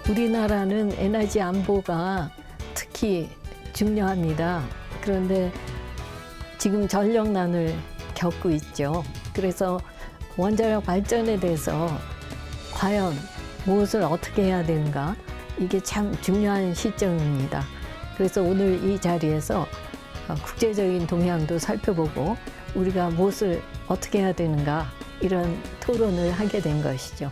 우리나라는 에너지 안보가 특히 중요합니다. 그런데 지금 전력난을 겪고 있죠. 그래서 원자력 발전에 대해서 과연 무엇을 어떻게 해야 되는가, 이게 참 중요한 시점입니다. 그래서 오늘 이 자리에서 국제적인 동향도 살펴보고 우리가 무엇을 어떻게 해야 되는가, 이런 토론을 하게 된 것이죠.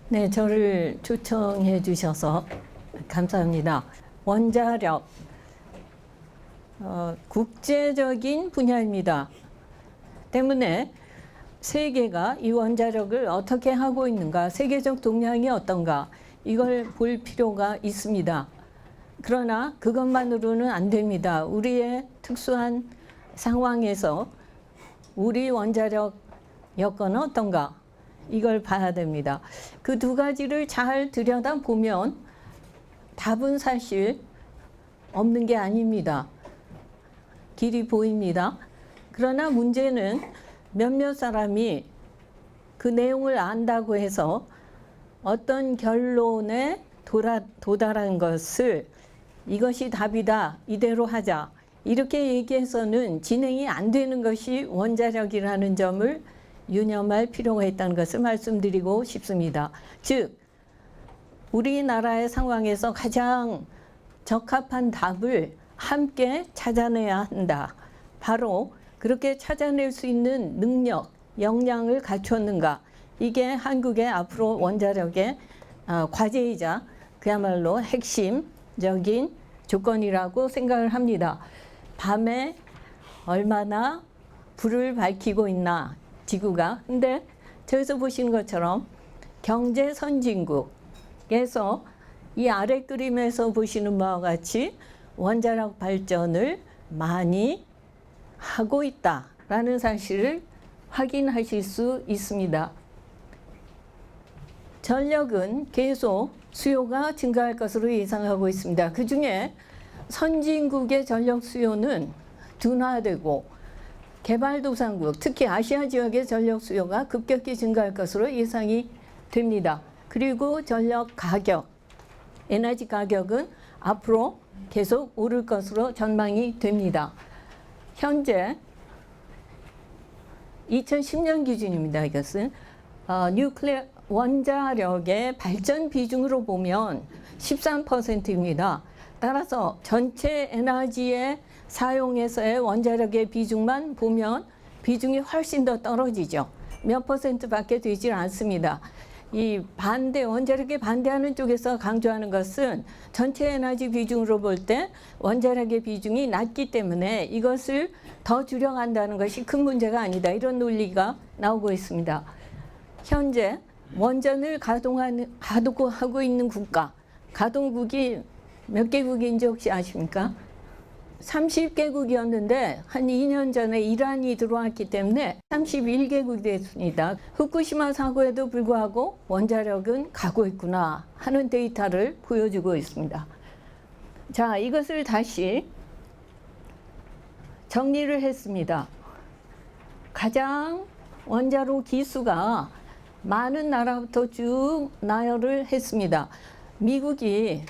네, 저를 초청해 주셔서 감사합니다. 원자력, 국제적인 분야입니다. 때문에 세계가 이 원자력을 어떻게 하고 있는가, 세계적 동향이 어떤가, 이걸 볼 필요가 있습니다. 그러나 그것만으로는 안 됩니다. 우리의 특수한 상황에서 우리 원자력 여건은 어떤가, 이걸 봐야 됩니다. 그 두 가지를 잘 들여다보면 답은 사실 없는 게 아닙니다. 길이 보입니다. 그러나 문제는 몇몇 사람이 그 내용을 안다고 해서 어떤 결론에 도달한 것을 이것이 답이다, 이대로 하자, 이렇게 얘기해서는 진행이 안 되는 것이 원자력이라는 점을 유념할 필요가 있다는 것을 말씀드리고 싶습니다. 즉, 우리나라의 상황에서 가장 적합한 답을 함께 찾아내야 한다. 바로 그렇게 찾아낼 수 있는 능력, 역량을 갖췄는가. 이게 한국의 앞으로 원자력의 과제이자 그야말로 핵심적인 조건이라고 생각을 합니다. 밤에 얼마나 불을 밝히고 있나, 지구가. 근데 저기서 보시는 것처럼 경제 선진국에서 이 아래 그림에서 보시는 바와 같이 원자력 발전을 많이 하고 있다라는 사실을 확인하실 수 있습니다. 전력은 계속 수요가 증가할 것으로 예상하고 있습니다. 그 중에 선진국의 전력 수요는 둔화되고 개발도상국, 특히 아시아 지역의 전력 수요가 급격히 증가할 것으로 예상이 됩니다. 그리고 전력 가격, 에너지 가격은 앞으로 계속 오를 것으로 전망이 됩니다. 현재 2010년 기준입니다. 이것은 뉴클레어 원자력의 발전 비중으로 보면 13%입니다. 따라서 전체 에너지의 사용에서의 원자력의 비중만 보면 비중이 훨씬 더 떨어지죠. 몇 %밖에 되질 않습니다. 이 원자력에 반대하는 쪽에서 강조하는 것은 전체 에너지 비중으로 볼 때 원자력의 비중이 낮기 때문에 이것을 더 줄여간다는 것이 큰 문제가 아니다, 이런 논리가 나오고 있습니다. 현재 원전을 가동하고 있는 국가, 가동국이 몇 개국인지 혹시 아십니까? 30개국이었는데 한 2년 전에 이란이 들어왔기 때문에 31개국이 됐습니다. 후쿠시마 사고에도 불구하고 원자력은 가고 있구나 하는 데이터를 보여주고 있습니다. 자, 이것을 다시 정리를 했습니다. 가장 원자로 기수가 많은 나라부터 쭉 나열을 했습니다. 미국이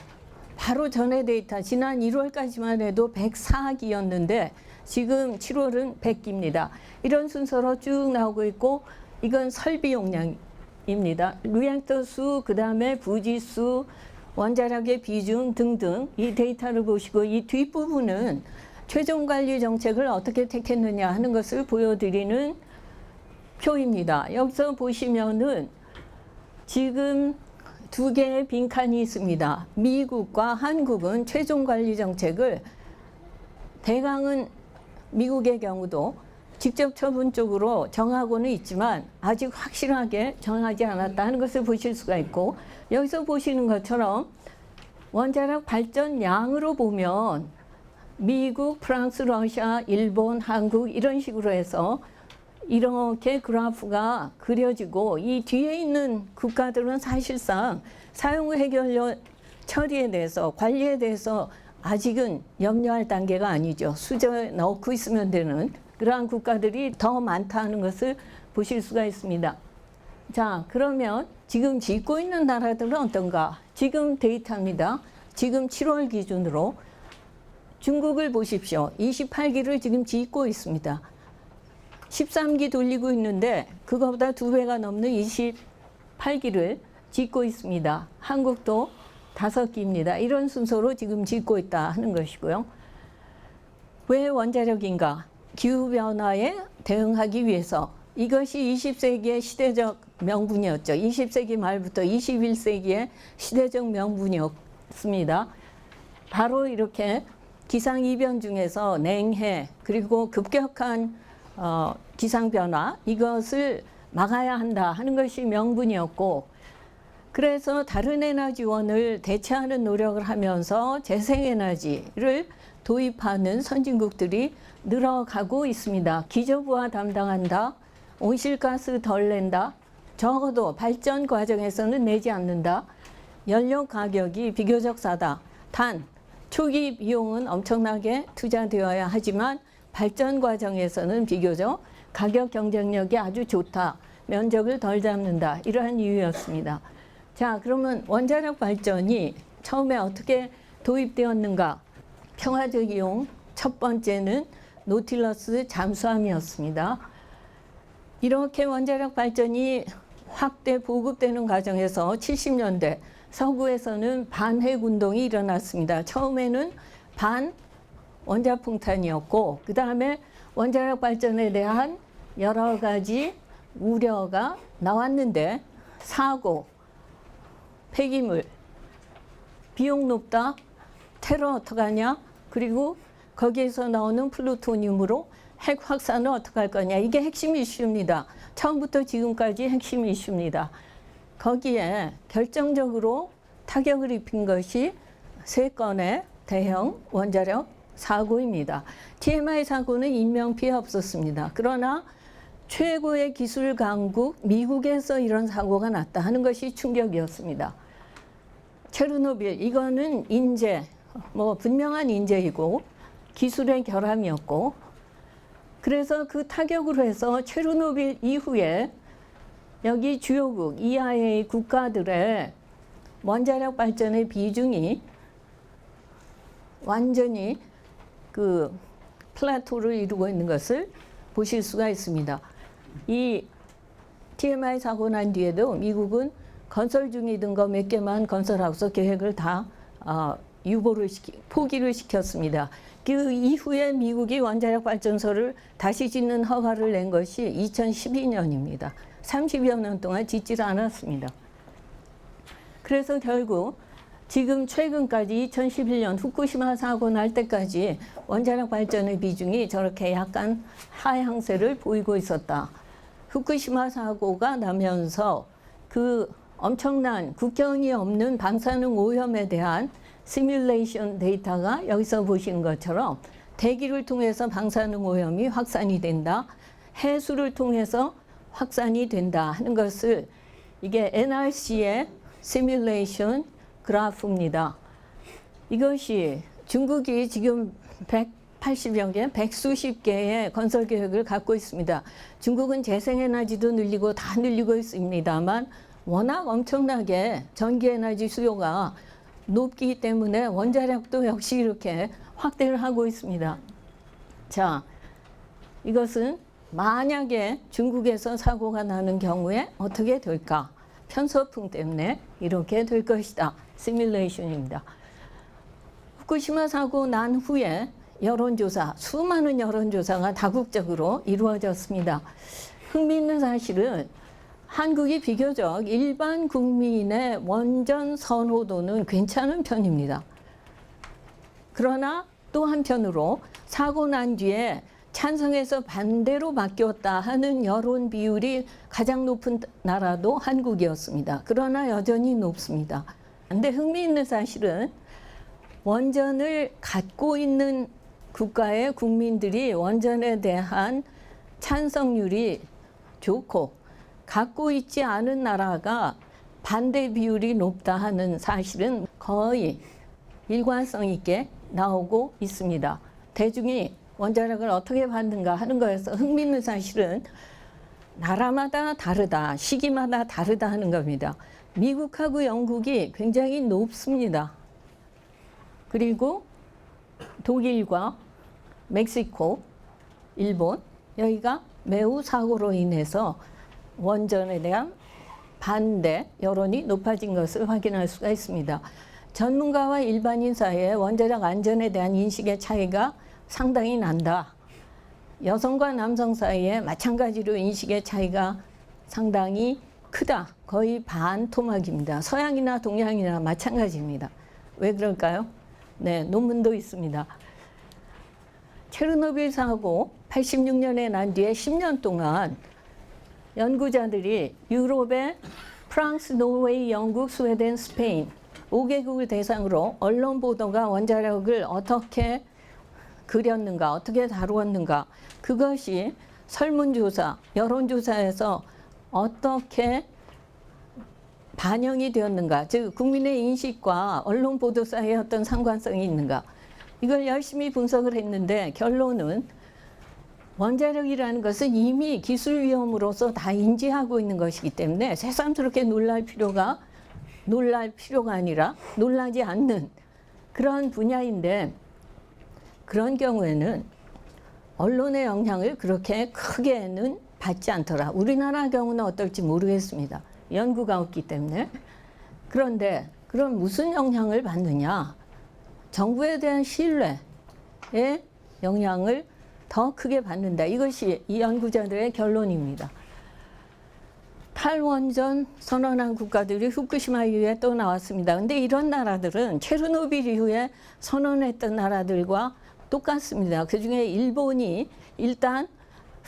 바로 전에 데이터 지난 1월까지만 해도 104기였는데 지금 7월은 100기입니다. 이런 순서로 쭉 나오고 있고, 이건 설비 용량입니다. 리액터 수, 그 다음에 부지 수, 원자력의 비중 등등 이 데이터를 보시고, 이 뒷부분은 최종 관리 정책을 어떻게 택했느냐 하는 것을 보여드리는 표입니다. 여기서 보시면은 지금 두 개의 빈칸이 있습니다. 미국과 한국은 최종 관리 정책을 대강은 미국의 경우도 직접 처분 쪽으로 정하고는 있지만 아직 확실하게 정하지 않았다 하는 것을 보실 수가 있고, 여기서 보시는 것처럼 원자력 발전량으로 보면 미국, 프랑스, 러시아, 일본, 한국 이런 식으로 해서 이렇게 그래프가 그려지고, 이 뒤에 있는 국가들은 사실상 사용 해결료 처리에 대해서, 관리에 대해서 아직은 염려할 단계가 아니죠. 수저에 넣고 있으면 되는 그러한 국가들이 더 많다는 것을 보실 수가 있습니다. 자, 그러면 지금 짓고 있는 나라들은 어떤가? 지금 데이터입니다. 지금 7월 기준으로 중국을 보십시오. 28기를 지금 짓고 있습니다. 13기 돌리고 있는데 그거보다 2배가 넘는 28기를 짓고 있습니다. 한국도 5기입니다. 이런 순서로 지금 짓고 있다 하는 것이고요. 왜 원자력인가? 기후변화에 대응하기 위해서. 이것이 20세기의 시대적 명분이었죠. 20세기 말부터 21세기의 시대적 명분이었습니다. 바로 이렇게 기상이변 중에서 냉해 그리고 급격한 기상변화, 이것을 막아야 한다 하는 것이 명분이었고, 그래서 다른 에너지원을 대체하는 노력을 하면서 재생에너지를 도입하는 선진국들이 늘어가고 있습니다. 기저부하 담당한다, 온실가스 덜 낸다, 적어도 발전 과정에서는 내지 않는다, 연료 가격이 비교적 싸다. 단 초기 비용은 엄청나게 투자되어야 하지만 발전 과정에서는 비교적 가격 경쟁력이 아주 좋다, 면적을 덜 잡는다, 이러한 이유였습니다. 자, 그러면 원자력 발전이 처음에 어떻게 도입되었는가? 평화적 이용, 첫 번째는 노틸러스 잠수함이었습니다. 이렇게 원자력 발전이 확대 보급되는 과정에서 70년대 서구에서는 반핵 운동이 일어났습니다. 처음에는 반 원자폭탄이었고, 그 다음에 원자력 발전에 대한 여러 가지 우려가 나왔는데, 사고, 폐기물, 비용 높다, 테러 어떡하냐, 그리고 거기에서 나오는 플루토늄으로 핵 확산을 어떻게 할 거냐, 이게 핵심 이슈입니다. 처음부터 지금까지 핵심 이슈입니다. 거기에 결정적으로 타격을 입힌 것이 3건의 대형 원자력 사고입니다. TMI 사고는 인명피해 없었습니다. 그러나 최고의 기술 강국 미국에서 이런 사고가 났다 하는 것이 충격이었습니다. 체르노빌, 이거는 인재, 분명한 인재이고 기술의 결함이었고, 그래서 그 타격으로 해서 체르노빌 이후에 여기 주요국, EIA 국가들의 원자력 발전의 비중이 완전히 그 플라토를 이루고 있는 것을 보실 수가 있습니다. 이 TMI 사고 난 뒤에도 미국은 건설 중이던 거 몇 개만 건설하고서 계획을 다 포기를 시켰습니다. 그 이후에 미국이 원자력 발전소를 다시 짓는 허가를 낸 것이 2012년입니다. 30여 년 동안 짓질 않았습니다. 그래서 결국 지금 최근까지 2011년 후쿠시마 사고 날 때까지 원자력 발전의 비중이 저렇게 약간 하향세를 보이고 있었다. 후쿠시마 사고가 나면서 그 엄청난 국경이 없는 방사능 오염에 대한 시뮬레이션 데이터가 여기서 보시는 것처럼 대기를 통해서 방사능 오염이 확산이 된다, 해수를 통해서 확산이 된다 하는 것을, 이게 NRC의 시뮬레이션 그래프입니다. 이것이 중국이 지금 180여 개, 100수십 개의 건설 계획을 갖고 있습니다. 중국은 재생에너지도 늘리고 다 늘리고 있습니다만 워낙 엄청나게 전기에너지 수요가 높기 때문에 원자력도 역시 이렇게 확대를 하고 있습니다. 자, 이것은 만약에 중국에서 사고가 나는 경우에 어떻게 될까? 편서풍 때문에 이렇게 될 것이다. 시뮬레이션입니다. 후쿠시마 사고 난 후에 여론조사, 수많은 여론조사가 다국적으로 이루어졌습니다. 흥미있는 사실은 한국이 비교적 일반 국민의 원전 선호도는 괜찮은 편입니다. 그러나 또 한편으로 사고 난 뒤에 찬성해서 반대로 바뀌었다 하는 여론 비율이 가장 높은 나라도 한국이었습니다. 그러나 여전히 높습니다. 그런데 흥미있는 사실은 원전을 갖고 있는 국가의 국민들이 원전에 대한 찬성률이 좋고 갖고 있지 않은 나라가 반대 비율이 높다 하는 사실은 거의 일관성 있게 나오고 있습니다. 대중이 원자력을 어떻게 받는가 하는 거에서 흥미있는 사실은 나라마다 다르다, 시기마다 다르다 하는 겁니다. 미국하고 영국이 굉장히 높습니다. 그리고 독일과 멕시코, 일본, 여기가 매우 사고로 인해서 원전에 대한 반대 여론이 높아진 것을 확인할 수가 있습니다. 전문가와 일반인 사이에 원자력 안전에 대한 인식의 차이가 상당히 난다. 여성과 남성 사이에 마찬가지로 인식의 차이가 상당히 크다. 거의 반토막입니다. 서양이나 동양이나 마찬가지입니다. 왜 그럴까요? 네, 논문도 있습니다. 체르노빌 사고 86년에 난 뒤에 10년 동안 연구자들이 유럽의 프랑스, 노르웨이, 영국, 스웨덴, 스페인 5개국을 대상으로 언론 보도가 원자력을 어떻게 그렸는가, 어떻게 다루었는가, 그것이 설문조사, 여론조사에서 어떻게 반영이 되었는가, 즉 국민의 인식과 언론 보도 사이에 어떤 상관성이 있는가, 이걸 열심히 분석을 했는데 결론은 원자력이라는 것은 이미 기술 위험으로서 다 인지하고 있는 것이기 때문에 새삼스럽게 놀랄 필요가 아니라 놀라지 않는 그런 분야인데, 그런 경우에는 언론의 영향을 그렇게 크게는 받지 않더라. 우리나라 경우는 어떨지 모르겠습니다. 연구가 없기 때문에. 그런데 그럼 무슨 영향을 받느냐? 정부에 대한 신뢰의 영향을 더 크게 받는다. 이것이 이 연구자들의 결론입니다. 탈원전 선언한 국가들이 후쿠시마 이후에 또 나왔습니다. 근데 이런 나라들은 체르노빌 이후에 선언했던 나라들과 똑같습니다. 그중에 일본이 일단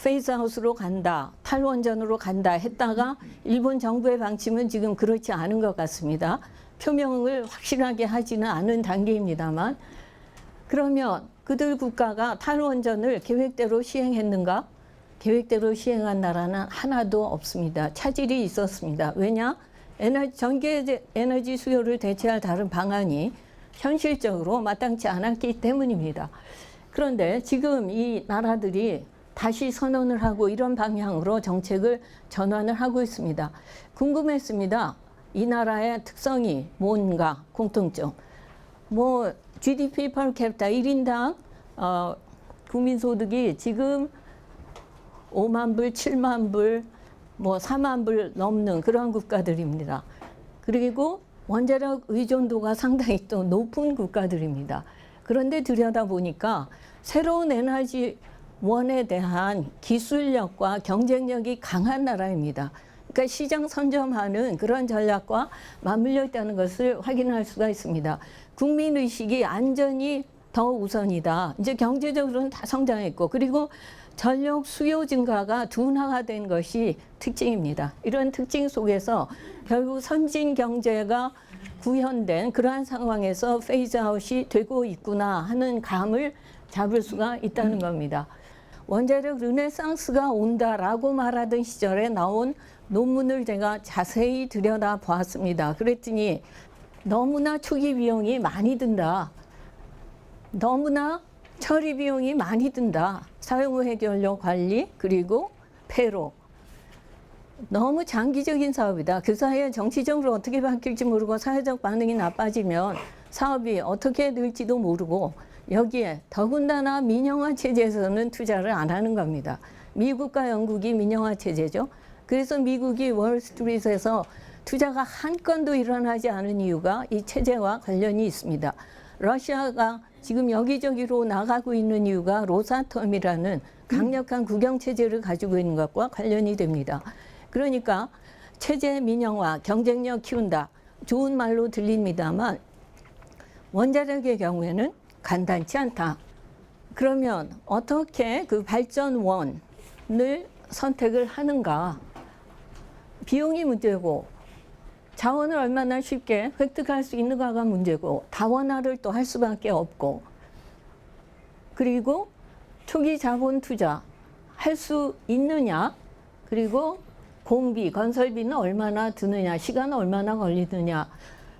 페이스아웃으로 간다, 탈원전으로 간다 했다가 일본 정부의 방침은 지금 그렇지 않은 것 같습니다. 표명을 확실하게 하지는 않은 단계입니다만, 그러면 그들 국가가 탈원전을 계획대로 시행했는가? 계획대로 시행한 나라는 하나도 없습니다. 차질이 있었습니다. 왜냐? 전기 에너지 수요를 대체할 다른 방안이 현실적으로 마땅치 않았기 때문입니다. 그런데 지금 이 나라들이 다시 선언을 하고 이런 방향으로 정책을 전환을 하고 있습니다. 궁금했습니다. 이 나라의 특성이 뭔가, 공통점. GDP per capita 1인당 국민소득이 지금 5만 불, 7만 불, 4만 불 넘는 그런 국가들입니다. 그리고 원자력 의존도가 상당히 또 높은 국가들입니다. 그런데 들여다보니까 새로운 에너지원에 대한 기술력과 경쟁력이 강한 나라입니다. 그러니까 시장 선점하는 그런 전략과 맞물려 있다는 것을 확인할 수가 있습니다. 국민의식이 안전이 더 우선이다. 이제 경제적으로는 다 성장했고, 그리고 전력 수요 증가가 둔화가 된 것이 특징입니다. 이런 특징 속에서 결국 선진 경제가 구현된 그러한 상황에서 페이즈아웃이 되고 있구나 하는 감을 잡을 수가 있다는 겁니다. 원자력 르네상스가 온다라고 말하던 시절에 나온 논문을 제가 자세히 들여다보았습니다. 그랬더니 너무나 초기 비용이 많이 든다. 너무나 처리 비용이 많이 든다. 사용 후 해결료 관리, 그리고 폐로. 너무 장기적인 사업이다. 그 사이에 정치적으로 어떻게 바뀔지 모르고 사회적 반응이 나빠지면 사업이 어떻게 될지도 모르고, 여기에 더군다나 민영화 체제에서는 투자를 안 하는 겁니다. 미국과 영국이 민영화 체제죠. 그래서 미국이 월스트리트에서 투자가 한 건도 일어나지 않은 이유가 이 체제와 관련이 있습니다. 러시아가 지금 여기저기로 나가고 있는 이유가 로사톰이라는 강력한 국영체제를 가지고 있는 것과 관련이 됩니다. 그러니까 체제 민영화, 경쟁력 키운다. 좋은 말로 들립니다만 원자력의 경우에는 간단치 않다. 그러면 어떻게 그 발전원을 선택을 하는가? 비용이 문제고 자원을 얼마나 쉽게 획득할 수 있는가가 문제고 다원화를 또 할 수밖에 없고 그리고 초기 자본 투자 할 수 있느냐 그리고 공비, 건설비는 얼마나 드느냐 시간은 얼마나 걸리느냐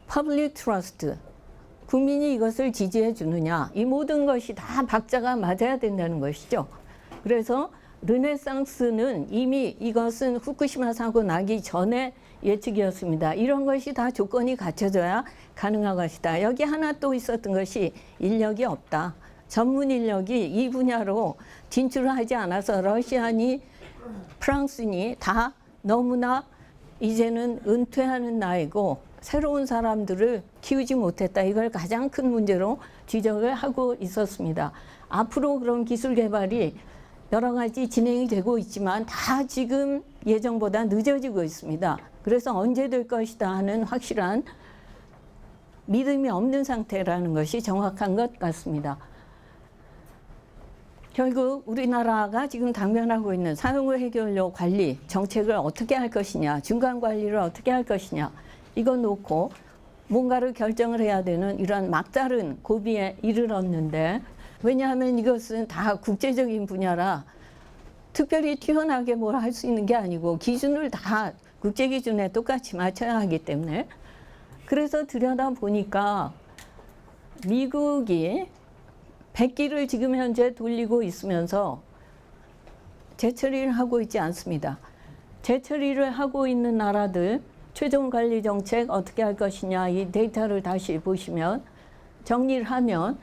퍼블릭 트러스트 국민이 이것을 지지해 주느냐 이 모든 것이 다 박자가 맞아야 된다는 것이죠. 그래서 르네상스는 이미 이것은 후쿠시마 사고 나기 전에 예측이었습니다. 이런 것이 다 조건이 갖춰져야 가능한 것이다. 여기 하나 또 있었던 것이 인력이 없다. 전문 인력이 이 분야로 진출을 하지 않아서 러시아니 프랑스니 다 너무나 이제는 은퇴하는 나이고 새로운 사람들을 키우지 못했다. 이걸 가장 큰 문제로 지적을 하고 있었습니다. 앞으로 그런 기술 개발이 여러 가지 진행이 되고 있지만 다 지금 예정보다 늦어지고 있습니다. 그래서 언제 될 것이다 하는 확실한 믿음이 없는 상태라는 것이 정확한 것 같습니다. 결국 우리나라가 지금 당면하고 있는 사용후 해결료 관리 정책을 어떻게 할 것이냐, 중간 관리를 어떻게 할 것이냐 이거 놓고 뭔가를 결정을 해야 되는 이런 막다른 고비에 이르렀는데 왜냐하면 이것은 다 국제적인 분야라 특별히 튀어나게 뭘 할 수 있는 게 아니고 기준을 다 국제 기준에 똑같이 맞춰야 하기 때문에 그래서 들여다보니까 미국이 백기를 지금 현재 돌리고 있으면서 재처리를 하고 있지 않습니다. 재처리를 하고 있는 나라들 최종 관리 정책 어떻게 할 것이냐 이 데이터를 다시 보시면 정리를 하면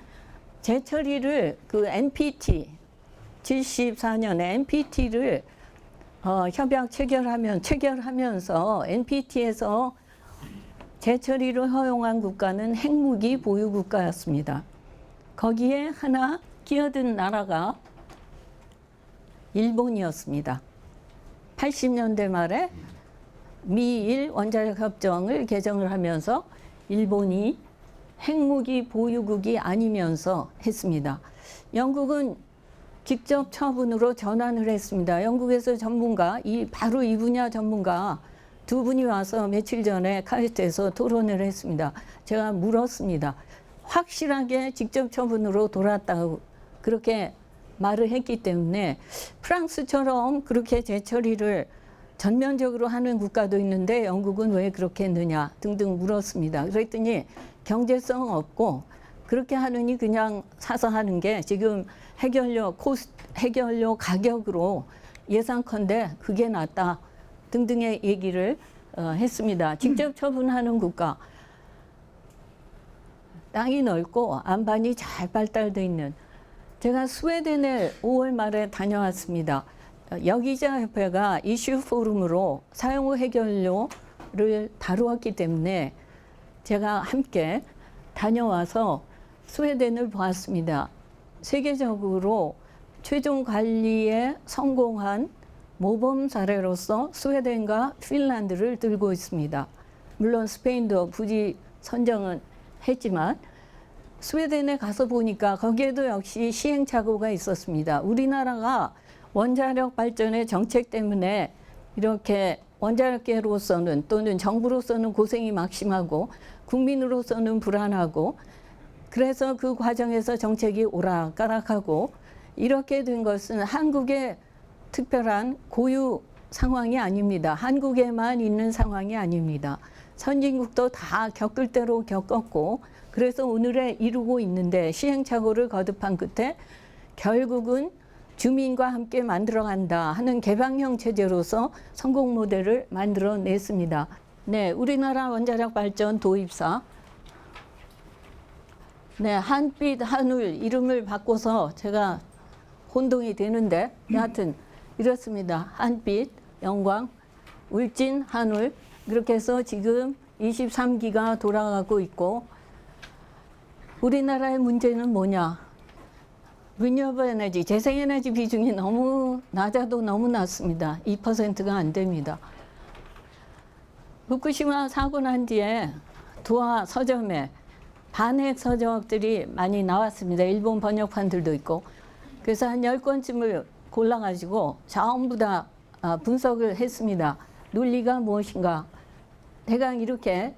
재처리를 그 NPT 74년에 NPT를 협약 체결하면서 NPT에서 재처리를 허용한 국가는 핵무기 보유 국가였습니다. 거기에 하나 끼어든 나라가 일본이었습니다. 80년대 말에 미일 원자력 협정을 개정을 하면서 일본이 핵무기 보유국이 아니면서 했습니다. 영국은 직접 처분으로 전환을 했습니다. 영국에서 전문가, 바로 이 분야 전문가 두 분이 와서 며칠 전에 카이스트에서 토론을 했습니다. 제가 물었습니다. 확실하게 직접 처분으로 돌아왔다고 그렇게 말을 했기 때문에 프랑스처럼 그렇게 재처리를 전면적으로 하는 국가도 있는데 영국은 왜 그렇게 했느냐 등등 물었습니다. 그랬더니 경제성 없고 그렇게 하느니 그냥 사서 하는 게 지금 해결료 가격으로 예상컨대 그게 낫다 등등의 얘기를 했습니다. 직접 처분하는 국가 땅이 넓고 안반이 잘 발달되어 있는 제가 스웨덴에 5월 말에 다녀왔습니다. 여기자 협회가 이슈 포럼으로 사용후 해결료를 다루었기 때문에 제가 함께 다녀와서 스웨덴을 보았습니다. 세계적으로 최종 관리에 성공한 모범 사례로서 스웨덴과 핀란드를 들고 있습니다. 물론 스페인도 부지 선정은 했지만 스웨덴에 가서 보니까 거기에도 역시 시행착오가 있었습니다. 우리나라가 원자력 발전의 정책 때문에 이렇게 원자력계로서는 또는 정부로서는 고생이 막심하고 국민으로서는 불안하고 그래서 그 과정에서 정책이 오락가락하고 이렇게 된 것은 한국의 특별한 고유 상황이 아닙니다. 한국에만 있는 상황이 아닙니다. 선진국도 다 겪을 대로 겪었고 그래서 오늘에 이루고 있는데 시행착오를 거듭한 끝에 결국은 주민과 함께 만들어간다 하는 개방형 체제로서 성공 모델을 만들어냈습니다. 네, 우리나라 원자력 발전 도입사 네, 한빛 한울 이름을 바꿔서 제가 혼동이 되는데 여하튼 이렇습니다. 한빛, 영광, 울진, 한울 그렇게 해서 지금 23기가 돌아가고 있고 우리나라의 문제는 뭐냐? 리뉴어블 에너지, 재생에너지 비중이 너무 낮아도 너무 낮습니다. 2%가 안 됩니다. 후쿠시마 사고 난 뒤에 도하 서점에 반핵 서적들이 많이 나왔습니다. 일본 번역판들도 있고. 그래서 한 10권쯤을 골라가지고 전부 다 분석을 했습니다. 논리가 무엇인가? 대강 이렇게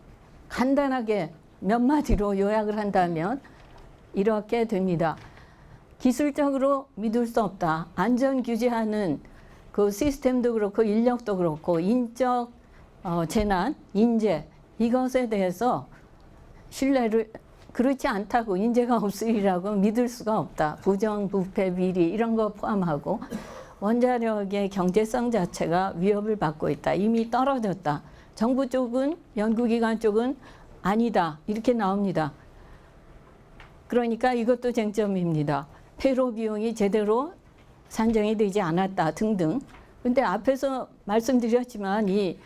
간단하게 몇 마디로 요약을 한다면 이렇게 됩니다. 기술적으로 믿을 수 없다. 안전 규제하는 그 시스템도 그렇고 인력도 그렇고 인적 재난, 인재 이것에 대해서 신뢰를 그렇지 않다고 인재가 없으리라고 믿을 수가 없다. 부정, 부패, 비리 이런 거 포함하고 원자력의 경제성 자체가 위협을 받고 있다. 이미 떨어졌다. 정부 쪽은 연구기관 쪽은 아니다. 이렇게 나옵니다. 그러니까 이것도 쟁점입니다. 폐로 비용이 제대로 산정이 되지 않았다 등등. 근데 앞에서 말씀드렸지만 이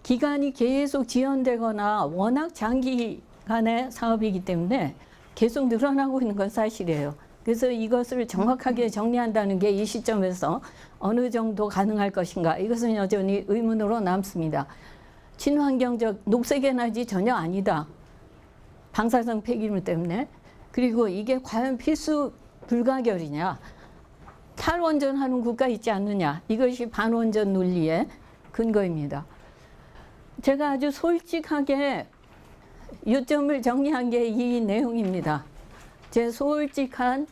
기간이 계속 지연되거나 워낙 장기간의 사업이기 때문에 계속 늘어나고 있는 건 사실이에요. 그래서 이것을 정확하게 정리한다는 게 이 시점에서 어느 정도 가능할 것인가 이것은 여전히 의문으로 남습니다. 친환경적 녹색 에너지 전혀 아니다. 방사성 폐기물 때문에. 그리고 이게 과연 필수 불가결이냐. 탈원전하는 국가 있지 않느냐. 이것이 반원전 논리의 근거입니다. 제가 아주 솔직하게 요점을 정리한 게 이 내용입니다. 제 솔직한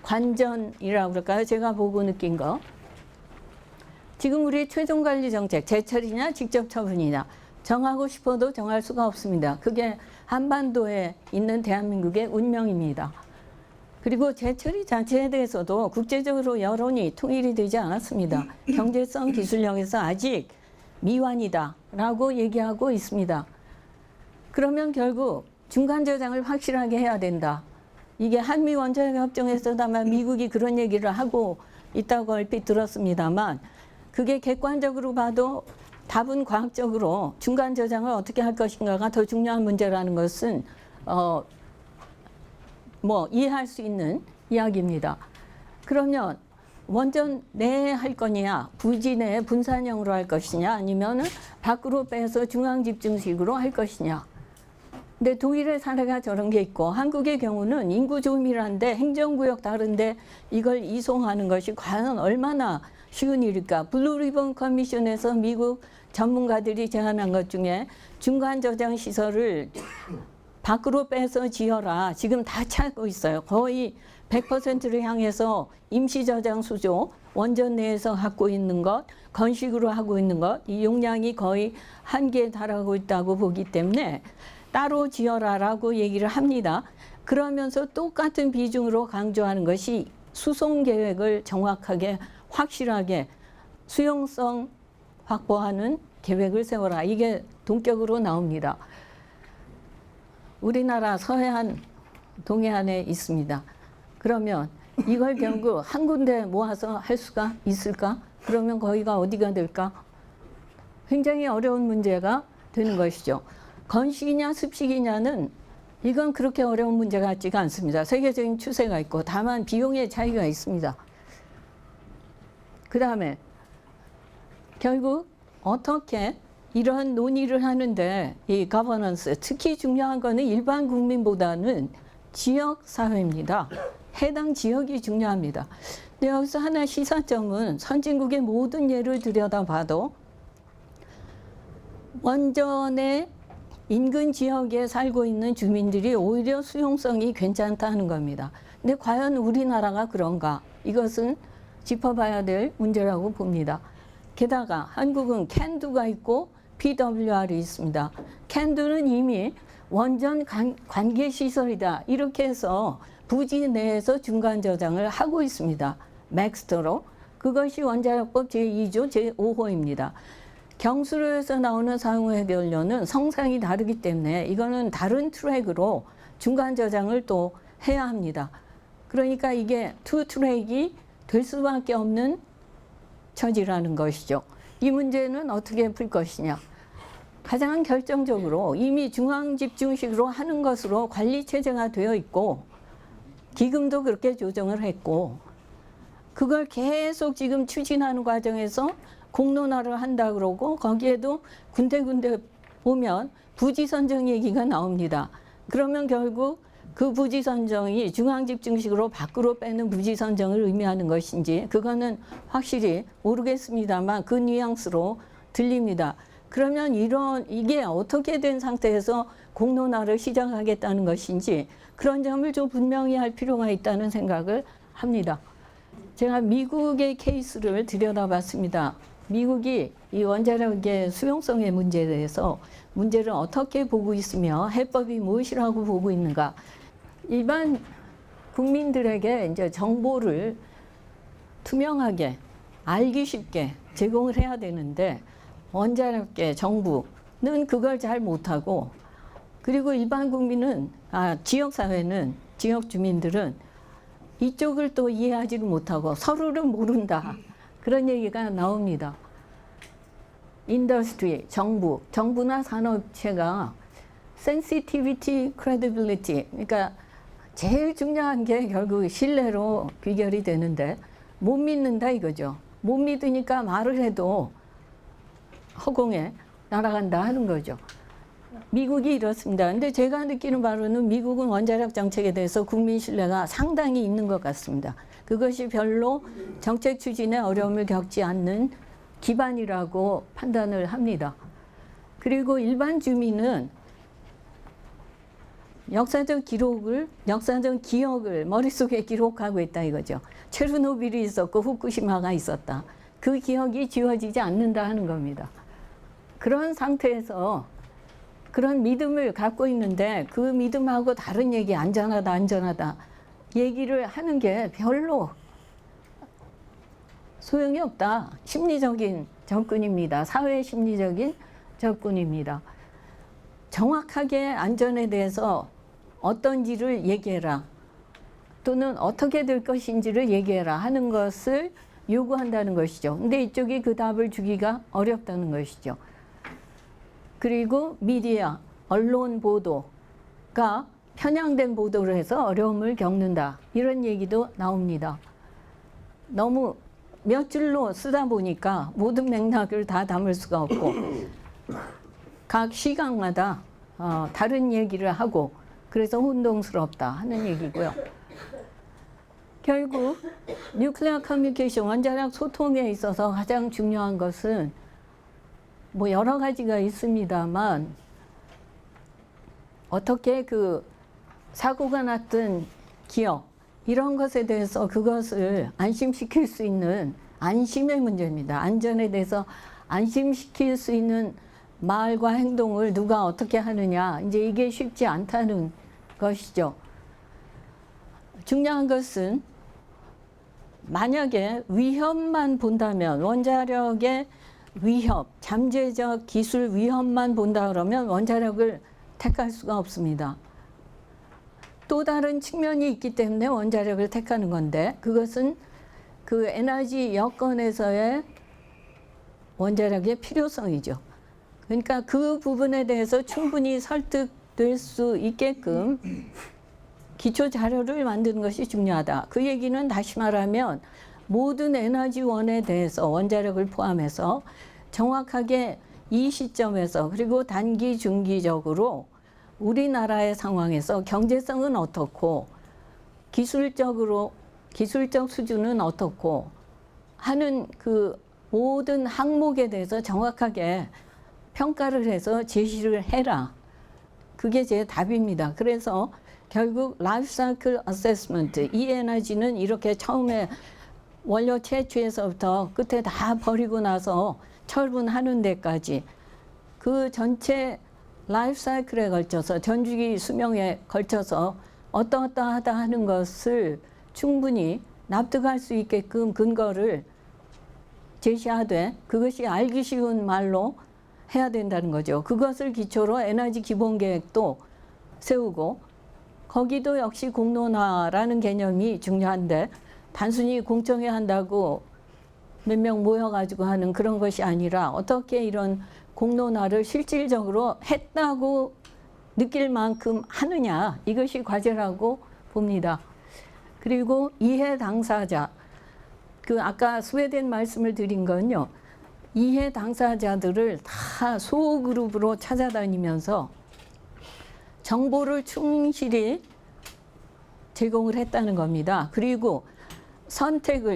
관전이라고 그럴까요? 제가 보고 느낀 거. 지금 우리 최종관리정책, 재처리냐 직접 처분이냐 정하고 싶어도 정할 수가 없습니다. 그게 한반도에 있는 대한민국의 운명입니다. 그리고 재처리 자체에 대해서도 국제적으로 여론이 통일이 되지 않았습니다. 경제성 기술력에서 아직 미완이다라고 얘기하고 있습니다. 그러면 결국 중간 저장을 확실하게 해야 된다. 이게 한미 원자력 협정에서도 아마 미국이 그런 얘기를 하고 있다고 얼핏 들었습니다만 그게 객관적으로 봐도 답은 과학적으로 중간 저장을 어떻게 할 것인가가 더 중요한 문제라는 것은 이해할 수 있는 이야기입니다. 그러면 원전 내에 할 거냐, 부지 내에 분산형으로 할 것이냐, 아니면 밖으로 빼서 중앙 집중식으로 할 것이냐. 근데 독일의 사례가 저런 게 있고 한국의 경우는 인구 조밀한데 행정구역 다른데 이걸 이송하는 것이 과연 얼마나 쉬운 일일까. 블루리본 커미션에서 미국 전문가들이 제안한 것 중에 중간 저장 시설을 밖으로 빼서 지어라. 지금 다 찾고 있어요. 거의 100%를 향해서 임시 저장 수조, 원전 내에서 갖고 있는 것, 건식으로 하고 있는 것, 이 용량이 거의 한계에 달하고 있다고 보기 때문에 따로 지어라라고 얘기를 합니다. 그러면서 똑같은 비중으로 강조하는 것이 수송 계획을 정확하게 확실하게 수용성 확보하는 계획을 세워라. 이게 동격으로 나옵니다. 우리나라 서해안, 동해안에 있습니다. 그러면 이걸 결국 한 군데 모아서 할 수가 있을까? 그러면 거기가 어디가 될까? 굉장히 어려운 문제가 되는 것이죠. 건식이냐 습식이냐는 이건 그렇게 어려운 문제 같지가 않습니다. 세계적인 추세가 있고 다만 비용의 차이가 있습니다. 그 다음에 결국 어떻게 이런 논의를 하는데 이 거버넌스, 특히 중요한 거는 일반 국민보다는 지역 사회입니다. 해당 지역이 중요합니다. 근데 여기서 하나 시사점은 선진국의 모든 예를 들여다봐도 원전의 인근 지역에 살고 있는 주민들이 오히려 수용성이 괜찮다는 겁니다. 근데 과연 우리나라가 그런가? 이것은 짚어봐야 될 문제라고 봅니다. 게다가 한국은 캔두가 있고 PWR이 있습니다. 캔두는 이미 원전 관계시설이다. 이렇게 해서 부지 내에서 중간 저장을 하고 있습니다. 맥스터로. 그것이 원자력법 제2조 제5호입니다. 경수로에서 나오는 사용해결료는 성상이 다르기 때문에 이거는 다른 트랙으로 중간 저장을 또 해야 합니다. 그러니까 이게 투 트랙이 될 수밖에 없는 처지라는 것이죠. 이 문제는 어떻게 풀 것이냐. 가장 결정적으로 이미 중앙집중식으로 하는 것으로 관리체제가 되어 있고 기금도 그렇게 조정을 했고 그걸 계속 지금 추진하는 과정에서 공론화를 한다 그러고 거기에도 군데군데 보면 부지 선정 얘기가 나옵니다. 그러면 결국 그 부지 선정이 중앙집중식으로 밖으로 빼는 부지 선정을 의미하는 것인지 그거는 확실히 모르겠습니다만 그 뉘앙스로 들립니다. 그러면 이게 어떻게 된 상태에서 공론화를 시작하겠다는 것인지 그런 점을 좀 분명히 할 필요가 있다는 생각을 합니다. 제가 미국의 케이스를 들여다봤습니다. 미국이 이 원자력의 수용성의 문제에 대해서 문제를 어떻게 보고 있으며 해법이 무엇이라고 보고 있는가. 일반 국민들에게 이제 정보를 투명하게 알기 쉽게 제공을 해야 되는데 원자력계 정부는 그걸 잘 못하고 그리고 일반 국민은 지역사회는 지역 주민들은 이쪽을 또 이해하지를 못하고 서로를 모른다 그런 얘기가 나옵니다. 인더스트리 정부나 산업체가 sensitivity, credibility 그러니까 제일 중요한 게 결국 신뢰로 귀결이 되는데 못 믿는다 이거죠. 못 믿으니까 말을 해도 허공에 날아간다 하는 거죠. 미국이 이렇습니다. 근데 제가 느끼는 바로는 미국은 원자력 정책에 대해서 국민 신뢰가 상당히 있는 것 같습니다. 그것이 별로 정책 추진에 어려움을 겪지 않는 기반이라고 판단을 합니다. 그리고 일반 주민은 역사적 기억을 머릿속에 기록하고 있다 이거죠. 체르노빌이 있었고 후쿠시마가 있었다. 그 기억이 지워지지 않는다 하는 겁니다. 그런 상태에서 그런 믿음을 갖고 있는데 그 믿음하고 다른 얘기 안전하다 얘기를 하는 게 별로 소용이 없다. 심리적인 접근입니다. 사회 심리적인 접근입니다. 정확하게 안전에 대해서 어떤지를 얘기해라. 또는 어떻게 될 것인지를 얘기해라 하는 것을 요구한다는 것이죠. 근데 이쪽이 그 답을 주기가 어렵다는 것이죠. 그리고 미디어, 언론 보도가 편향된 보도를 해서 어려움을 겪는다. 이런 얘기도 나옵니다. 너무 몇 줄로 쓰다 보니까 모든 맥락을 다 담을 수가 없고 각 시각마다 다른 얘기를 하고 그래서 혼동스럽다 하는 얘기고요. 결국 뉴클리어 커뮤니케이션, 원자력 소통에 있어서 가장 중요한 것은 뭐 여러 가지가 있습니다만 어떻게 그 사고가 났던 기업 이런 것에 대해서 그것을 안심시킬 수 있는 안심의 문제입니다. 안전에 대해서 안심시킬 수 있는 말과 행동을 누가 어떻게 하느냐 이제 이게 쉽지 않다는 것이죠. 중요한 것은 만약에 위협만 본다면 원자력의 위협, 잠재적 기술 위협만 본다 그러면 원자력을 택할 수가 없습니다. 또 다른 측면이 있기 때문에 원자력을 택하는 건데 그것은 그 에너지 여건에서의 원자력의 필요성이죠. 그러니까 그 부분에 대해서 충분히 설득될 수 있게끔 기초 자료를 만드는 것이 중요하다. 그 얘기는 다시 말하면 모든 에너지원에 대해서 원자력을 포함해서 정확하게 이 시점에서 그리고 단기 중기적으로 우리나라의 상황에서 경제성은 어떻고 기술적 수준은 어떻고 하는 그 모든 항목에 대해서 정확하게 평가를 해서 제시를 해라. 그게 제 답입니다. 그래서 결국 라이프 사이클 어세스먼트, 이 에너지는 이렇게 처음에 원료 채취에서부터 끝에 다 버리고 나서 처분하는 데까지 그 전체 라이프 사이클에 걸쳐서 전주기 수명에 걸쳐서 어떠하다 하는 것을 충분히 납득할 수 있게끔 근거를 제시하되 그것이 알기 쉬운 말로 해야 된다는 거죠. 그것을 기초로 에너지 기본계획도 세우고 거기도 역시 공론화라는 개념이 중요한데 단순히 공청회 한다고 몇 명 모여가지고 하는 그런 것이 아니라 어떻게 이런 공론화를 실질적으로 했다고 느낄 만큼 하느냐, 이것이 과제라고 봅니다. 그리고 이해 당사자, 아까 스웨덴 말씀을 드린 건요, 이해 당사자들을 다 소그룹으로 찾아다니면서 정보를 충실히 제공을 했다는 겁니다. 그리고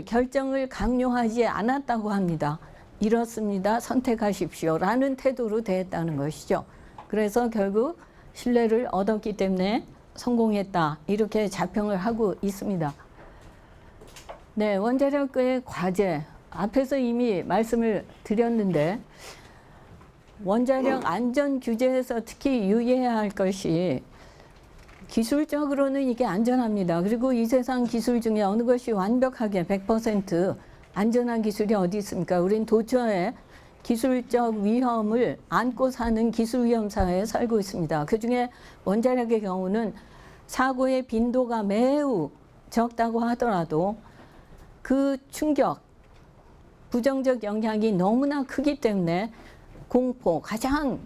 결정을 강요하지 않았다고 합니다. 이렇습니다. 선택하십시오. 라는 태도로 대했다는 것이죠. 그래서 결국 신뢰를 얻었기 때문에 성공했다. 이렇게 자평을 하고 있습니다. 네, 원자력의 과제. 앞에서 이미 말씀을 드렸는데, 원자력 안전 규제에서 특히 유의해야 할 것이 기술적으로는 이게 안전합니다. 그리고 이 세상 기술 중에 어느 것이 완벽하게 100% 안전한 기술이 어디 있습니까? 우린 도처에 기술적 위험을 안고 사는 기술 위험 사회에 살고 있습니다. 그중에 원자력의 경우는 사고의 빈도가 매우 적다고 하더라도 그 충격, 부정적 영향이 너무나 크기 때문에 공포,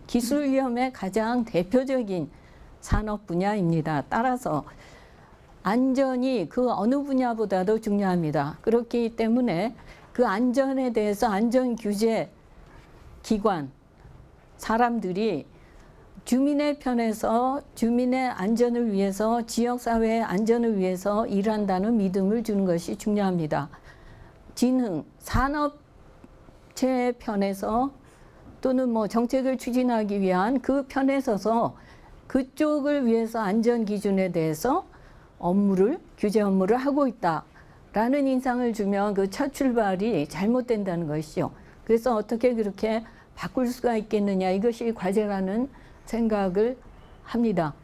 기술 위험의 가장 대표적인 산업 분야입니다. 따라서 안전이 그 어느 분야보다도 중요합니다. 그렇기 때문에 그 안전에 대해서 안전 규제 기관, 사람들이 주민의 편에서 주민의 안전을 위해서, 지역사회의 안전을 위해서 일한다는 믿음을 주는 것이 중요합니다. 진흥, 산업체 편에서 또는 정책을 추진하기 위한 그 편에 서서 그쪽을 위해서 안전 기준에 대해서 규제 업무를 하고 있다라는 인상을 주면 그 첫 출발이 잘못된다는 것이죠. 그래서 어떻게 그렇게 바꿀 수가 있겠느냐, 이것이 과제라는 생각을 합니다.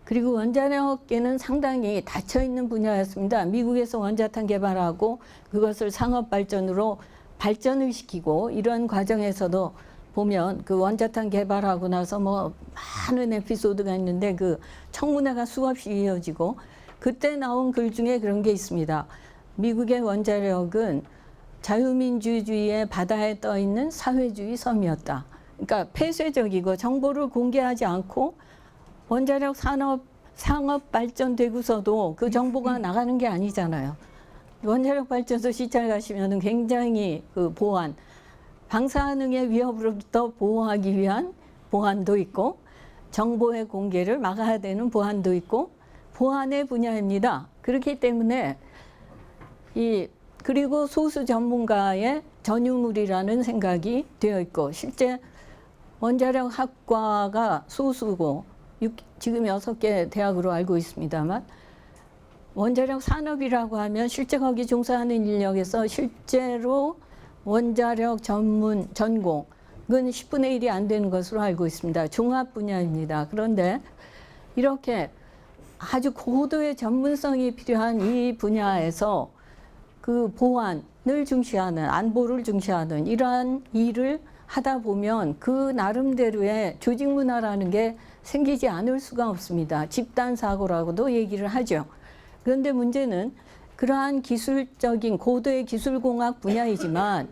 그리고 원자력계는 상당히 닫혀있는 분야였습니다. 미국에서 원자탄 개발하고 그것을 상업 발전으로 발전을 시키고, 이런 과정에서도 보면 그 원자탄 개발하고 나서 많은 에피소드가 있는데 그 청문회가 수없이 이어지고, 그때 나온 글 중에 그런 게 있습니다. 미국의 원자력은 자유민주주의의 바다에 떠 있는 사회주의 섬이었다. 그러니까 폐쇄적이고 정보를 공개하지 않고 원자력 상업 발전되고서도 그 정보가 나가는 게 아니잖아요. 원자력 발전소 시찰 가시면 굉장히 그 방사능의 위협으로부터 보호하기 위한 보안도 있고, 정보의 공개를 막아야 되는 보안도 있고, 보안의 분야입니다. 그렇기 때문에 그리고 소수 전문가의 전유물이라는 생각이 되어 있고, 실제 원자력 학과가 소수고 지금 6개 대학으로 알고 있습니다만, 원자력 산업이라고 하면 실제 거기 종사하는 인력에서 실제로 원자력 전공은 10분의 1이 안 되는 것으로 알고 있습니다. 종합 분야입니다. 그런데 이렇게 아주 고도의 전문성이 필요한 이 분야에서 그 보안을 중시하는, 안보를 중시하는 이러한 일을 하다 보면 그 나름대로의 조직 문화라는 게 생기지 않을 수가 없습니다. 집단 사고라고도 얘기를 하죠. 그런데 문제는 그러한 기술적인 고도의 기술공학 분야이지만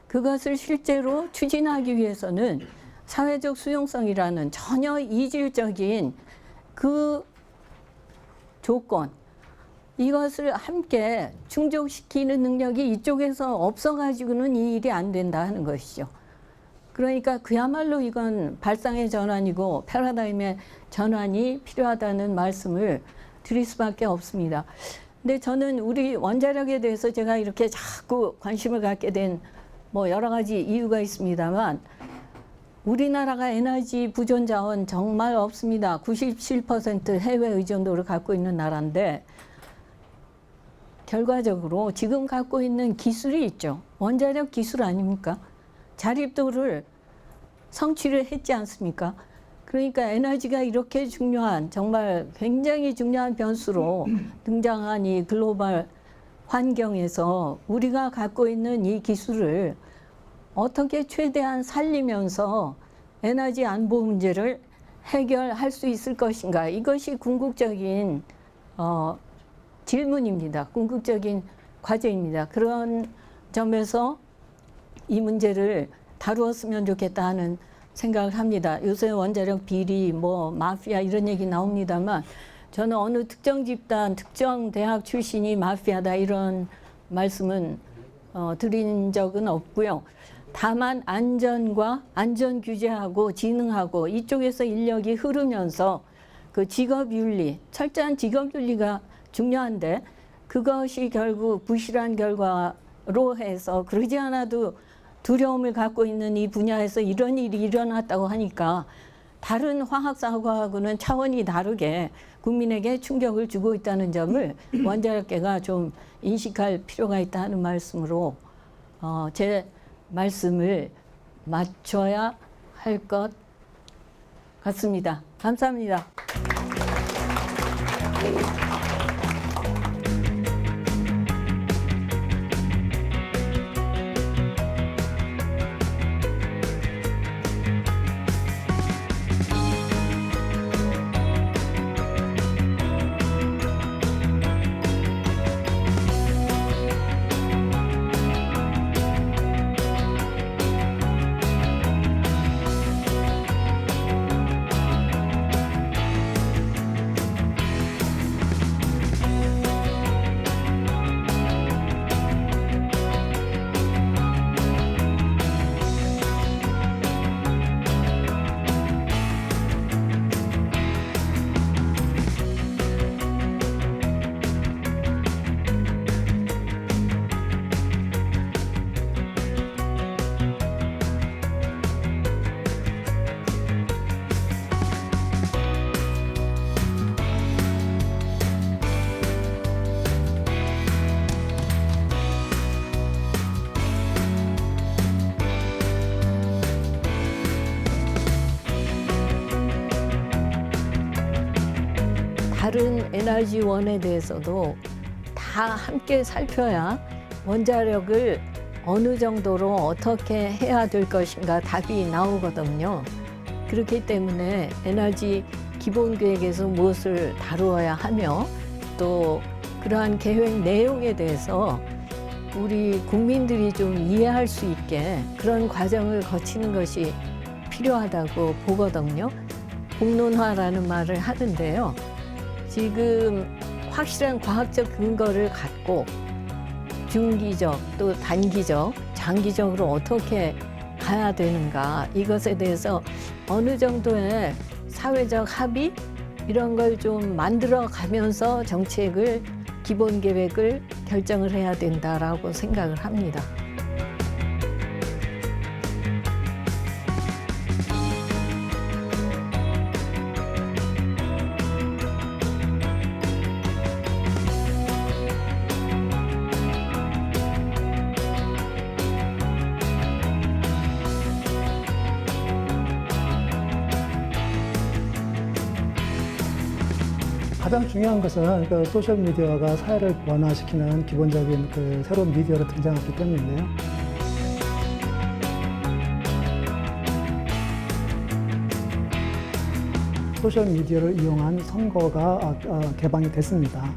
그것을 실제로 추진하기 위해서는 사회적 수용성이라는 전혀 이질적인 그 조건, 이것을 함께 충족시키는 능력이 이쪽에서 없어가지고는 이 일이 안 된다 하는 것이죠. 그러니까 그야말로 이건 발상의 전환이고 패러다임의 전환이 필요하다는 말씀을 드릴 수밖에 없습니다. 근데 저는 우리 원자력에 대해서 제가 이렇게 자꾸 관심을 갖게 된 여러 가지 이유가 있습니다만, 우리나라가 에너지 부존 자원 정말 없습니다. 97% 해외 의존도를 갖고 있는 나라인데, 결과적으로 지금 갖고 있는 기술이 있죠. 원자력 기술 아닙니까? 자립도를 성취를 했지 않습니까? 그러니까 에너지가 이렇게 중요한, 정말 굉장히 중요한 변수로 등장한 이 글로벌 환경에서 우리가 갖고 있는 이 기술을 어떻게 최대한 살리면서 에너지 안보 문제를 해결할 수 있을 것인가, 이것이 궁극적인 질문입니다. 궁극적인 과제입니다. 그런 점에서 이 문제를 다루었으면 좋겠다 하는 생각을 합니다. 요새 원자력 비리, 뭐 마피아 이런 얘기 나옵니다만 저는 어느 특정 집단, 특정 대학 출신이 마피아다 이런 말씀은 드린 적은 없고요. 다만 안전과 안전 규제하고 진흥하고 이쪽에서 인력이 흐르면서 그 직업윤리, 철저한 직업윤리가 중요한데 그것이 결국 부실한 결과로 해서 그러지 않아도 두려움을 갖고 있는 이 분야에서 이런 일이 일어났다고 하니까 다른 화학사고하고는 차원이 다르게 국민에게 충격을 주고 있다는 점을 원자력계가 좀 인식할 필요가 있다는 말씀으로 제 말씀을 마쳐야 할 것 같습니다. 감사합니다. 다른 에너지원에 대해서도 다 함께 살펴야 원자력을 어느 정도로 어떻게 해야 될 것인가 답이 나오거든요. 그렇기 때문에 에너지 기본계획에서 무엇을 다루어야 하며 또 그러한 계획 내용에 대해서 우리 국민들이 좀 이해할 수 있게 그런 과정을 거치는 것이 필요하다고 보거든요. 공론화라는 말을 하는데요. 지금 확실한 과학적 근거를 갖고 중기적 또 단기적, 장기적으로 어떻게 가야 되는가 이것에 대해서 어느 정도의 사회적 합의 이런 걸 좀 만들어 가면서 정책을 기본 계획을 결정을 해야 된다라고 생각을 합니다. 가장 중요한 것은 그 소셜 미디어가 사회를 변화시키는 기본적인 그 새로운 미디어로 등장했기 때문인데요. 소셜 미디어를 이용한 선거가 개방이 됐습니다.